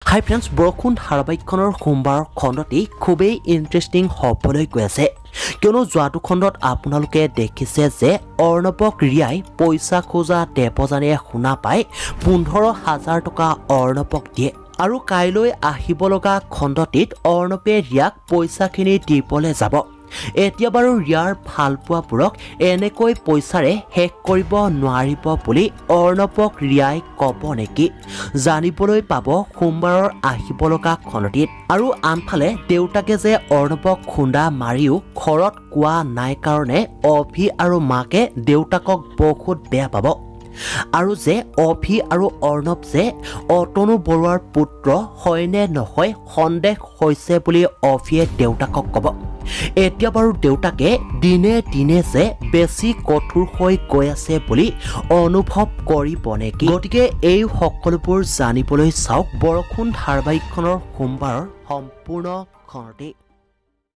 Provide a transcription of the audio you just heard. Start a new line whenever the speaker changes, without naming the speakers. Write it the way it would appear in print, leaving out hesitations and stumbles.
হাই friends, বৰষুণ ধাৰাবাহিকখনৰ সোমবাৰৰ খণ্ডটি খুবেই ইণ্টাৰেষ্টিং হ'বলৈ গৈ আছে, কিয়নো যোৱাটো খণ্ডত আপোনালোকে দেখিছে যে অৰ্ণৱক ৰিয়াই পইচা খোজা দেৱযানীয়ে শুনা পাই 15,000 টকা অৰ্ণৱক দিয়ে আৰু কাইলৈ আহিব লগা খণ্ডটিত অৰ্ণৱে ৰিয়াক পইচাখিনি দিবলৈ যাব। এতিয়া বাৰু ৰিয়াৰ ভালপোৱাবোৰক এনেকৈ পইচাৰে শেষ কৰিব নোৱাৰিব বুলি অৰ্ণৱক ৰিয়াই ক'ব নেকি, জানিবলৈ পাব সোমবাৰৰ আহিব লগা খণ্ডটিত। আৰু আনফালে দেউতাকে যে অৰ্ণৱক খুন্দা মাৰিও ঘৰত কোৱা নাই কাৰণে অভি আৰু মাকে দেউতাকক বহুত বেয়া পাব। আৰু যে অভি আৰু অৰ্ণৱ যে অতনু বৰুৱাৰ পুত্ৰ হয়নে নহয় সন্দেহ হৈছে বুলি অভিয়ে দেউতাকক ক'ব। এতিয়া বাৰু দেউতাকে দিনে দিনে যে বেছি কঠোৰ হৈ গৈ আছে বুলি অনুভৱ কৰিব নেকি? গতিকে এই সকলোবোৰ জানিবলৈ চাওক বৰষুণ ধাৰাবাহিকখনৰ সোমবাৰৰ সম্পূৰ্ণ খণ্ডটি।